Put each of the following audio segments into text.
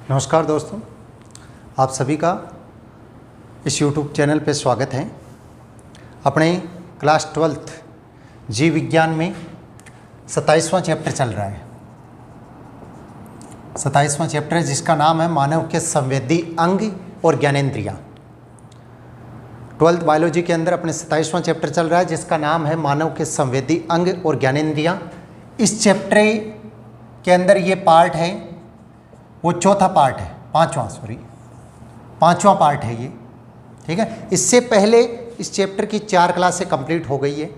नमस्कार दोस्तों, आप सभी का इस YouTube चैनल पे स्वागत है। अपने क्लास 12th जीव विज्ञान में 27वां चैप्टर चल रहा है। 27वां चैप्टर है जिसका नाम है मानव के संवेदी अंग और ज्ञानेंद्रियाँ। 12th बायोलॉजी के अंदर अपने 27वां चैप्टर चल रहा है जिसका नाम है मानव के संवेदी अंग और ज्ञानेंद्रियाँ। इस चैप्टर के अंदर ये पार्ट है, वो चौथा पार्ट है, पांचवा पार्ट है ये, ठीक है। इससे पहले इस चैप्टर की 4 क्लासें कंप्लीट हो गई है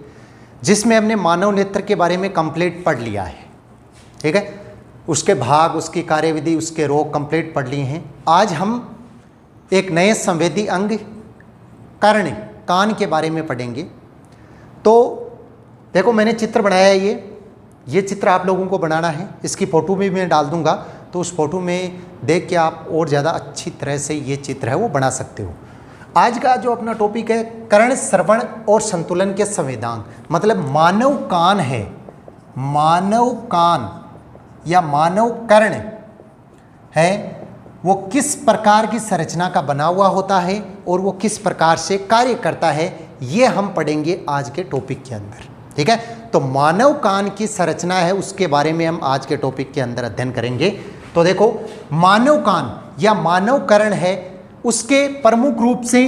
जिसमें हमने मानव नेत्र के बारे में कंप्लीट पढ़ लिया है, ठीक है। उसके भाग, उसकी कार्यविधि, उसके रोग कंप्लीट पढ़ लिए हैं। आज हम एक नए संवेदी अंग कर्ण, कान के बारे में पढ़ेंगे। तो देखो, मैंने चित्र बनाया है, ये चित्र आप लोगों को बनाना है। इसकी फ़ोटो भी मैं डाल दूंगा, तो उस फोटो में देख के आप और ज़्यादा अच्छी तरह से ये चित्र है वो बना सकते हो। आज का जो अपना टॉपिक है कर्ण, श्रवण और संतुलन के संवेदांग, मतलब मानव कान है। मानव कान या मानव कर्ण है वो किस प्रकार की संरचना का बना हुआ होता है और वो किस प्रकार से कार्य करता है, ये हम पढ़ेंगे आज के टॉपिक के अंदर, ठीक है। तो मानव कान की संरचना है, उसके बारे में हम आज के टॉपिक के अंदर अध्ययन करेंगे। तो देखो, मानव कान या मानव कर्ण है, उसके प्रमुख रूप से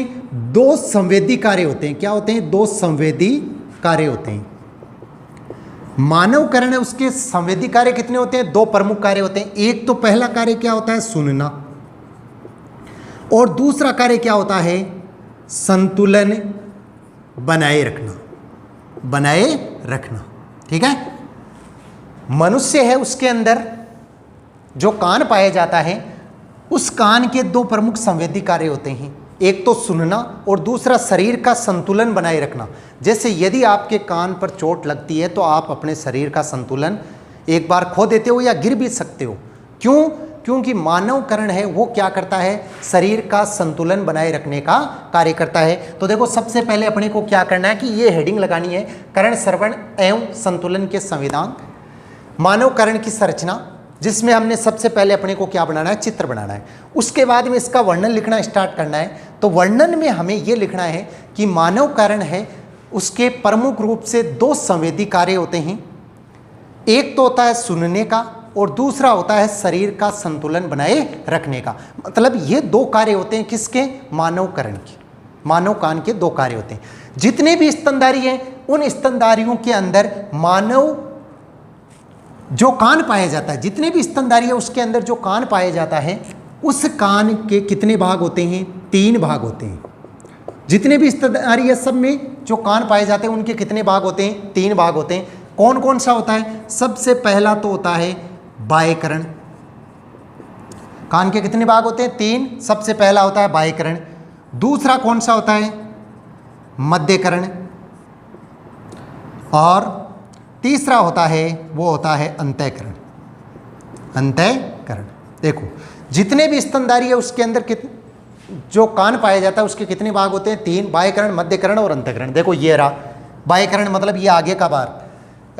2 संवेदी कार्य होते हैं। क्या होते हैं? 2 संवेदी कार्य होते हैं। मानव कर्ण है, उसके संवेदी कार्य कितने होते हैं? 2 प्रमुख कार्य होते हैं। एक तो पहला कार्य क्या होता है? सुनना। और दूसरा कार्य क्या होता है? संतुलन बनाए रखना, ठीक है। मनुष्य है, उसके अंदर जो कान पाया जाता है, उस कान के 2 प्रमुख संवेदी कार्य होते हैं। एक तो सुनना और दूसरा शरीर का संतुलन बनाए रखना। जैसे यदि आपके कान पर चोट लगती है तो आप अपने शरीर का संतुलन एक बार खो देते हो या गिर भी सकते हो। क्यों? क्योंकि मानव कर्ण है वो क्या करता है? शरीर का संतुलन बनाए रखने का कार्य करता है। तो देखो, सबसे पहले अपने को क्या करना है कि ये हेडिंग लगानी है, कर्ण, श्रवण एवं संतुलन के संवेदांग, मानव कर्ण की संरचना, जिसमें हमने सबसे पहले अपने को क्या बनाना है? चित्र बनाना है। उसके बाद में इसका वर्णन लिखना स्टार्ट करना है। तो वर्णन में हमें ये लिखना है कि मानव कर्ण है, उसके प्रमुख रूप से 2 संवेदी कार्य होते हैं। एक तो होता है सुनने का और दूसरा होता है शरीर का संतुलन बनाए रखने का। मतलब ये 2 कार्य होते हैं किसके? मानव कर्ण के, मानव कान के 2 कार्य होते हैं। जितने भी स्तनधारी हैं, उन स्तनधारियों के अंदर मानव जो कान पाया जाता है, जितने भी स्तनधारी है उसके अंदर जो कान पाया जाता है, उस कान के कितने भाग होते हैं? 3 भाग होते हैं। जितने भी स्तनधारी है सब में जो कान पाए जाते हैं उनके कितने भाग होते हैं? 3 भाग होते हैं। कौन कौन सा होता है? सबसे पहला तो होता है बाह्यकर्ण। कान के कितने भाग होते हैं? 3। सबसे पहला होता है बाह्यकर्ण। दूसरा कौन सा होता है? मध्यकर्ण। और तीसरा होता है वो होता है अंतःकरण। अंतःकरण। देखो, जितने भी स्तनधारी है उसके अंदर जो कान पाया जाता है उसके कितने भाग होते हैं? 3, बाह्यकर्ण, मध्यकर्ण और अंतःकरण। देखो, ये रहा बाह्यकर्ण, मतलब ये आगे का बार।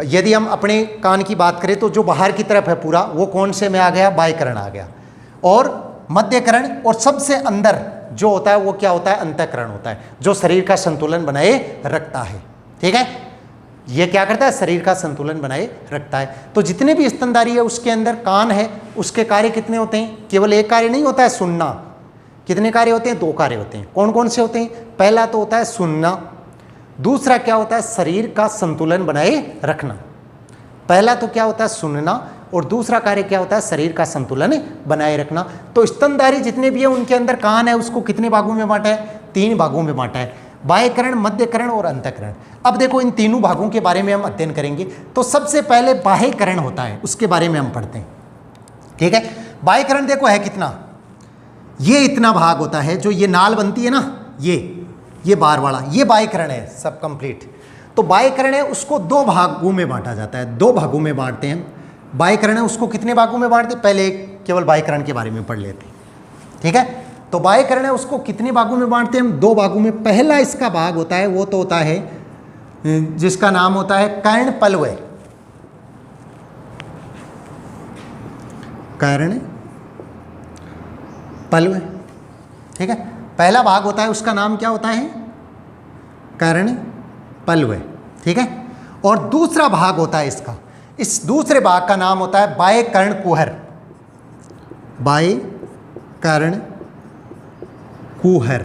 यदि हम अपने कान की बात करें तो जो बाहर की तरफ है पूरा, वो कौन से में आ गया? बाह्यकर्ण आ गया। और मध्यकर्ण, और सबसे अंदर जो होता है वो क्या होता है? अंतःकरण होता है, जो शरीर का संतुलन बनाए रखता है, ठीक है। ये क्या करता है? शरीर का संतुलन बनाए रखता है। तो जितने भी स्तनधारी है उसके अंदर कान है, उसके कार्य कितने होते हैं? केवल एक कार्य नहीं होता है सुनना। कितने कार्य होते हैं? 2 कार्य होते हैं। कौन कौन से होते हैं? पहला तो होता है सुनना। दूसरा क्या होता है? शरीर का संतुलन बनाए रखना। पहला तो क्या होता है? सुनना, और दूसरा कार्य क्या होता है? शरीर का संतुलन बनाए रखना। तो स्तनधारी जितने भी है उनके अंदर कान है, उसको कितने भागों में बांटा है? 3 भागों में बांटा है, बाह्यकर्ण, मध्यकर्ण और अंतःकरण। अब देखो, इन तीनों भागों के बारे में हम अध्ययन करेंगे। तो सबसे पहले बाह्यकर्ण होता है, उसके बारे में हम पढ़ते हैं, ठीक है। बाह्यकर्ण देखो है कितना, ये इतना भाग होता है, जो ये नाल बनती है ना, ये बार वाला, ये बाह्यकर्ण है सब कंप्लीट। तो बाह्यकर्ण है उसको 2 भागों में बांटा जाता है, 2 भागों में बांटते हैं। बाह्यकर्ण है उसको कितने भागों में बांटते हैं? पहले केवल बाह्यकर्ण के बारे में पढ़ लेते हैं, ठीक है। तो बाह्यकर्ण है उसको कितने भागों में बांटते हैं हम? 2 भागों में। पहला इसका भाग होता है वो तो होता है जिसका नाम होता है कर्णपल्वय। कर्ण पल्व, ठीक है। पहला भाग होता है उसका नाम क्या होता है, कर्ण पल्व, ठीक है। और दूसरा भाग होता है इसका, इस दूसरे भाग का नाम होता है बाह्य कर्ण कुहर, बाह्य कर्ण कुहर,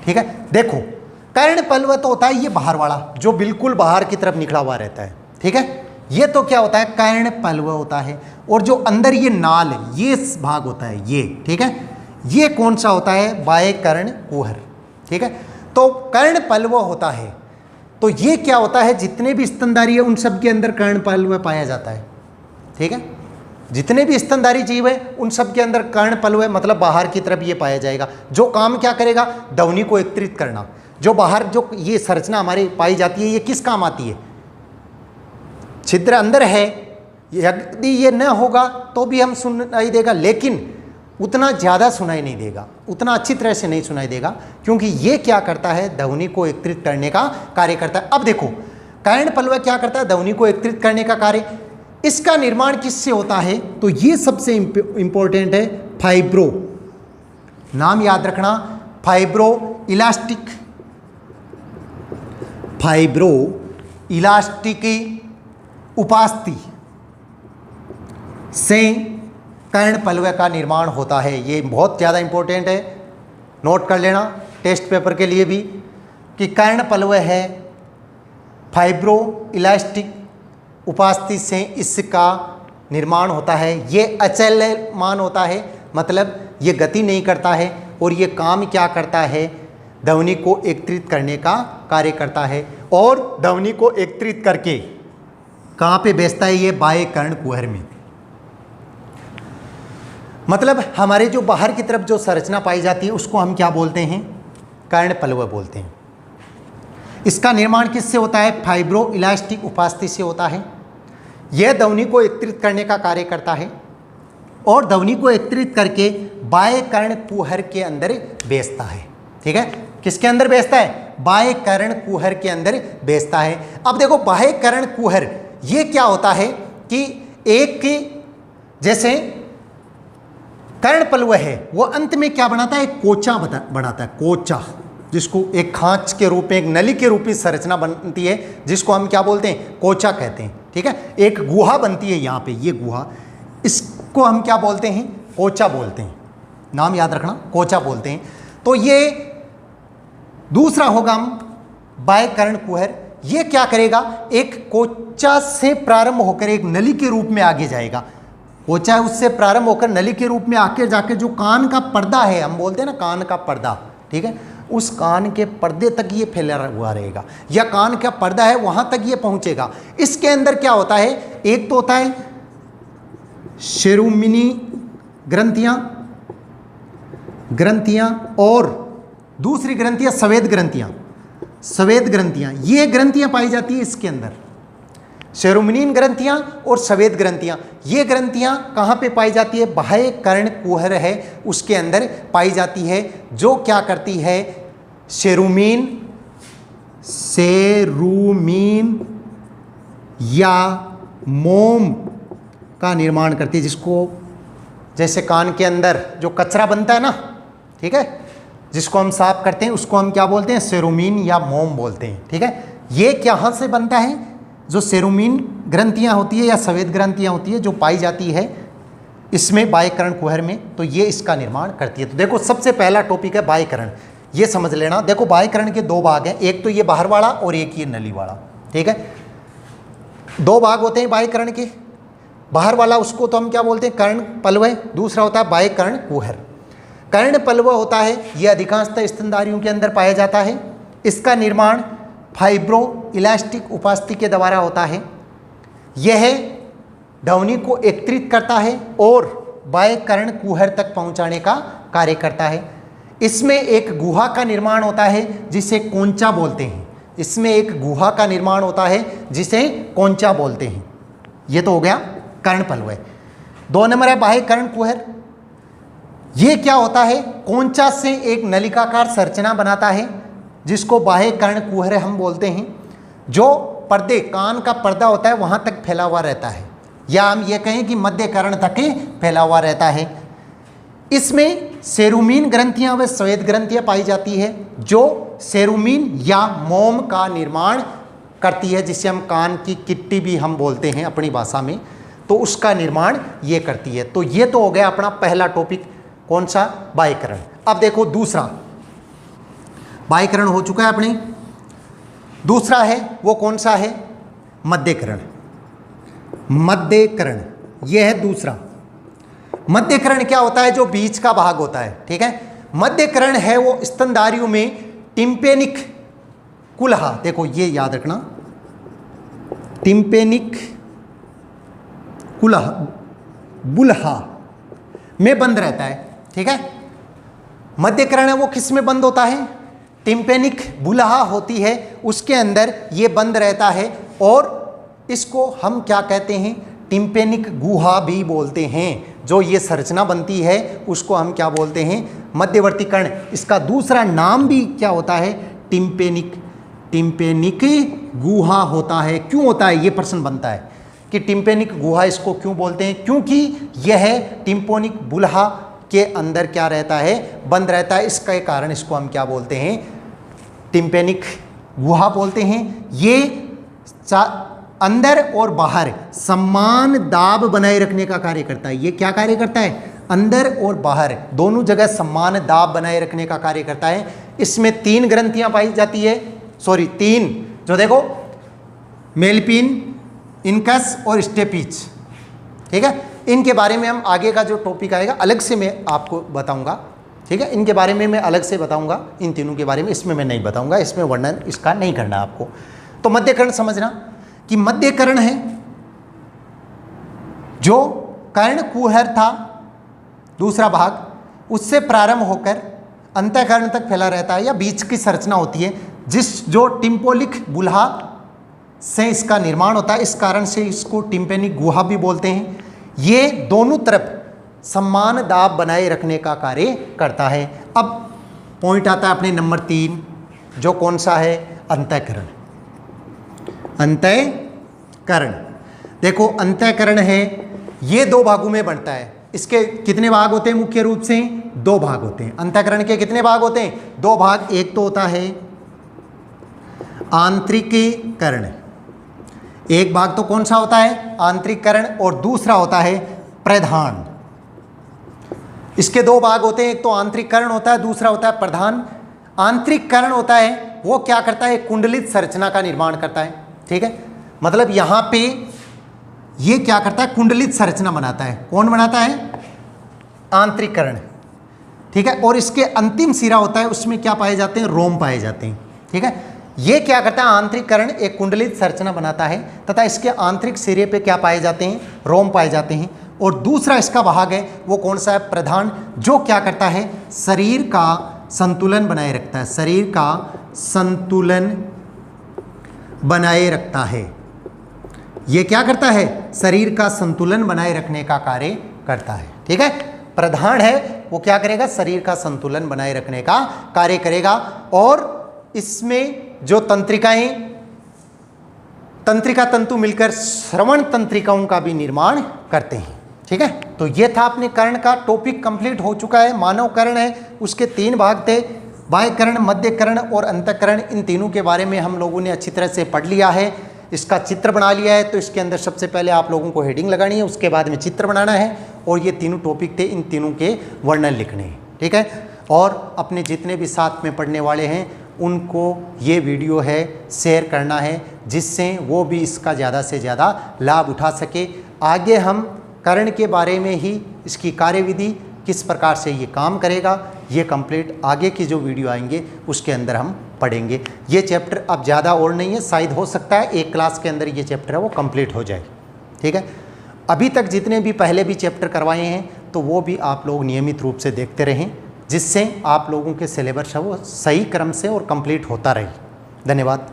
ठीक है। देखो कर्ण पल्व तो होता है ये बाहर वाला जो बिल्कुल बाहर की तरफ निकला हुआ रहता है, ठीक है। ये तो क्या होता है, कर्ण पल्व होता है। और जो अंदर ये नाल है, ये भाग होता है ये, ठीक है, ये कौन सा होता है, बाह्य कर्ण कुहर, ठीक है। तो कर्ण पल्व होता है, तो ये क्या होता है, जितने भी स्तनधारी है उन सब के अंदर कर्ण पल्व पाया जाता है, ठीक है। जितने भी स्तनधारी जीव है उन सब के अंदर कर्ण पल्व, मतलब बाहर की तरफ ये पाया जाएगा। जो काम क्या करेगा, ध्वनि को एकत्रित करना। जो बाहर जो ये संरचना हमारी पाई जाती है, ये किस काम आती है, छिद्र अंदर है, यदि ये न होगा तो भी हम सुनाई देगा, लेकिन उतना ज़्यादा सुनाई नहीं देगा, उतना अच्छी तरह से नहीं सुनाई देगा, क्योंकि ये क्या करता है, ध्वनि को एकत्रित करने का कार्य करता है। अब देखो कर्ण पल्व क्या करता है, ध्वनि को एकत्रित करने का कार्य। इसका निर्माण किससे होता है, तो ये सबसे इंपॉर्टेंट है, फाइब्रो, नाम याद रखना, फाइब्रो इलास्टिक, फाइब्रो इलास्टिक उपास्थि से कर्ण पल्व का निर्माण होता है। ये बहुत ज़्यादा इंपॉर्टेंट है, नोट कर लेना टेस्ट पेपर के लिए भी, कि कर्ण पल्व है फाइब्रो इलास्टिक उपास्थि से इसका निर्माण होता है। ये अचलमान होता है, मतलब ये गति नहीं करता है, और ये काम क्या करता है, ध्वनि को एकत्रित करने का कार्य करता है। और ध्वनि को एकत्रित करके कहाँ पे बेचता है, ये बाह्य कर्ण कुहर में। मतलब हमारे जो बाहर की तरफ जो संरचना पाई जाती है उसको हम क्या बोलते हैं, कर्ण पल्व बोलते हैं। इसका निर्माण किससे होता है, फाइब्रो इलास्टिक उपास्थि से होता है। यह ध्वनि को एकत्रित करने का कार्य करता है, और ध्वनि को एकत्रित करके बाह्य कर्ण कुहर के अंदर बेचता है, ठीक है। किसके अंदर बेचता है, बाह्य कर्ण कुहर के अंदर बेचता है। अब देखो बाह्य कर्ण कुहर ये क्या होता है कि एक की जैसे कर्ण पल्व है वो अंत में क्या बनाता है, एक कोचा बनाता है, कोचा, जिसको एक खांच के रूप में, एक नली के रूप में संरचना बनती है, जिसको हम क्या बोलते हैं, कोचा कहते हैं, ठीक है। एक गुहा बनती है यहाँ पे, ये गुहा, इसको हम क्या बोलते हैं, कोचा बोलते हैं, नाम याद रखना, कोचा बोलते हैं। तो ये दूसरा होगा हम बाह्य कर्ण कुहर। ये क्या करेगा, एक कोचा से प्रारंभ होकर एक नली के रूप में आगे जाएगा। कोचा उससे प्रारंभ होकर नली के रूप में आके जाके जो कान का पर्दा है, हम बोलते हैं ना कान का पर्दा, ठीक है, उस कान के पर्दे तक ये फैला हुआ रहेगा, या कान का पर्दा है वहां तक ये पहुंचेगा। इसके अंदर क्या होता है, एक तो होता है शेरुमिनी ग्रंथियां और दूसरी ग्रंथियां सफेद ग्रंथियां, ये ग्रंथियां पाई जाती है इसके अंदर, शेरुमिनीन ग्रंथियां और सफेद ग्रंथियां। ये ग्रंथियां कहाँ पे पाई जाती है, बाह्य कर्ण कुहर है उसके अंदर पाई जाती है, जो क्या करती है, शेरुमीन या मोम का निर्माण करती है, जिसको जैसे कान के अंदर जो कचरा बनता है ना, ठीक है, जिसको हम साफ करते हैं उसको हम क्या बोलते हैं, सेरुमीन या मोम बोलते हैं, ठीक है। ये कहाँ से बनता है, जो सेरुमीन ग्रंथियाँ होती है या सफेद ग्रंथियाँ होती है जो पाई जाती है इसमें बाह्य कर्ण कुहर में, तो ये इसका निर्माण करती है। तो देखो सबसे पहला टॉपिक है बाह्य कर्ण, ये समझ लेना। देखो बाह्य कर्ण के दो भाग हैं, एक तो ये बाहर वाला और एक ये नली वाला, ठीक है। दो भाग होते हैं बाह्य कर्ण के, बाहर वाला उसको तो हम क्या बोलते हैं, कर्ण पल्व, दूसरा होता है बाह्य कर्ण कुहर। कर्ण पल्व होता है ये अधिकांशतः स्तनधारियों के अंदर पाया जाता है। इसका निर्माण फाइब्रो इलास्टिक उपास्थि के द्वारा होता है। यह ध्वनि को एकत्रित करता है और बाह्य कर्ण कुहर तक पहुंचाने का कार्य करता है। इसमें एक गुहा का निर्माण होता है जिसे कोंचा बोलते हैं, इसमें एक गुहा का निर्माण होता है जिसे कोंचा बोलते हैं। ये तो हो गया कर्ण पल्व। 2 नंबर है बाह्य कर्ण कुहर। ये क्या होता है, कोंचा से एक नलिकाकार संरचना बनाता है जिसको बाह्य कर्ण कुहर हम बोलते हैं, जो पर्दे, कान का पर्दा होता है वहाँ तक फैला हुआ रहता है, या हम ये कहें कि मध्य कर्ण तक फैला हुआ रहता है। इसमें सेरुमीन ग्रंथियां व श्वेत ग्रंथियां पाई जाती है, जो सेरुमीन या मोम का निर्माण करती है, जिसे हम कान की किट्टी भी हम बोलते हैं अपनी भाषा में, तो उसका निर्माण ये करती है। तो ये तो हो गया अपना पहला टॉपिक, कौन सा, बाह्यकरण। अब देखो दूसरा, बाह्यकरण हो चुका है अपने, दूसरा है वो कौन सा है, मध्यकरण। मध्यकरण ये है दूसरा। मध्यकरण क्या होता है, जो बीच का भाग होता है, ठीक है। मध्यकरण है वो स्तनधारियों में टिम्पेनिक कुल्हा, देखो ये याद रखना, टिम्पेनिक कुल्हा बुल्हा में बंद रहता है, ठीक है। मध्यकरण है वो किस में बंद होता है, टिम्पेनिक बुल्हा होती है, उसके अंदर ये बंद रहता है, और इसको हम क्या कहते हैं, टिम्पेनिक गुहा भी बोलते हैं। जो ये संरचना बनती है उसको हम क्या बोलते हैं, मध्यवर्ती कर्ण। इसका दूसरा नाम भी क्या होता है, टिम्पेनिक गुहा होता है। क्यों होता है, ये प्रश्न बनता है कि टिम्पेनिक गुहा इसको क्यों बोलते हैं, क्योंकि यह टिम्पेनिक बुल्हा के अंदर क्या रहता है, बंद रहता है। इसका कारण इसको हम क्या बोलते हैं, टिम्पेनिक गुहा बोलते हैं। ये अंदर और बाहर समान दाब बनाए रखने का कार्य करता है। ये क्या कार्य करता है, अंदर और बाहर दोनों जगह समान दाब बनाए रखने का कार्य करता है। इसमें 3 ग्रंथियां पाई जाती है, सॉरी 3, जो देखो मेलपिन, इनकस और स्टेपिच, ठीक है। इनके बारे में हम आगे का जो टॉपिक आएगा अलग से मैं आपको बताऊंगा, ठीक है। इनके बारे में मैं अलग से बताऊंगा, इन तीनों के बारे में, इसमें मैं नहीं बताऊंगा, इसमें वर्णन इसका नहीं करना आपको। तो मध्यकरण समझना कि मध्यकरण है जो कर्ण कुहर था दूसरा भाग, उससे प्रारंभ होकर अंतःकरण तक फैला रहता है, या बीच की संरचना होती है, जो टिम्पोनिक बुल्हा से इसका निर्माण होता है। इस कारण से इसको टिम्पेनिक गुहा भी बोलते हैं। ये दोनों तरफ समान दाब बनाए रखने का कार्य करता है। अब पॉइंट आता है अपने नंबर 3, जो कौन सा है, अंतःकरण। अंतःकरण देखो, अंतःकरण है ये 2 भागों में बनता है। इसके कितने भाग होते हैं, मुख्य रूप से 2 भाग होते हैं। अंतःकरण के कितने भाग होते हैं, 2 भाग। एक तो होता है आंतरिकीकरण, एक भाग तो कौन सा होता है, आंतरिकीकरण, और दूसरा होता है प्रधान। इसके 2 भाग होते हैं, एक तो आंतरिकीकरण होता है, दूसरा होता है प्रधान। आंतरिकीकरण होता है वो क्या करता है, कुंडलित संरचना का निर्माण करता है, ठीक है। मतलब यहां पे ये क्या करता है, कुंडलित संरचना बनाता है। कौन बनाता है, आंतरिकीकरण, ठीक है। और इसके अंतिम सिरा होता है, उसमें क्या पाए जाते हैं, रोम पाए जाते हैं, ठीक है। ये क्या करता है, आंतरिकीकरण एक कुंडलित संरचना बनाता है, तथा इसके आंतरिक सिरे पे क्या पाए जाते हैं, रोम पाए जाते हैं। और दूसरा इसका भाग है वो कौन सा है, प्रधान, जो क्या करता है, शरीर का संतुलन बनाए रखता है, शरीर का संतुलन बनाए रखता है। ये क्या करता है, शरीर का संतुलन बनाए रखने का कार्य करता है, ठीक है। प्रधान है वो क्या करेगा, शरीर का संतुलन बनाए रखने का कार्य करेगा। और इसमें जो तंत्रिकाएं, तंत्रिका तंतु मिलकर श्रवण तंत्रिकाओं का भी निर्माण करते हैं, ठीक है। तो ये था अपने कर्ण का टॉपिक, कंप्लीट हो चुका है। मानव कर्ण है, उसके 3 भाग थे, बाह्यकर्ण, मध्यकर्ण और अंतःकरण। इन तीनों के बारे में हम लोगों ने अच्छी तरह से पढ़ लिया है, इसका चित्र बना लिया है। तो इसके अंदर सबसे पहले आप लोगों को हेडिंग लगानी है, उसके बाद में चित्र बनाना है, और ये तीनों टॉपिक थे, इन तीनों के वर्णन लिखने हैं, ठीक है। और अपने जितने भी साथ में पढ़ने वाले हैं उनको ये वीडियो है शेयर करना है, जिससे वो भी इसका ज़्यादा से ज़्यादा लाभ उठा सके। आगे हम कर्ण के बारे में ही, इसकी कार्यविधि किस प्रकार से ये काम करेगा, ये कंप्लीट आगे की जो वीडियो आएंगे उसके अंदर हम पढ़ेंगे। ये चैप्टर अब ज़्यादा और नहीं है, शायद हो सकता है एक क्लास के अंदर ये चैप्टर है वो कंप्लीट हो जाए, ठीक है। अभी तक जितने भी पहले भी चैप्टर करवाए हैं तो वो भी आप लोग नियमित रूप से देखते रहें, जिससे आप लोगों के सिलेबस है वो सही क्रम से और कंप्लीट होता रहे। धन्यवाद।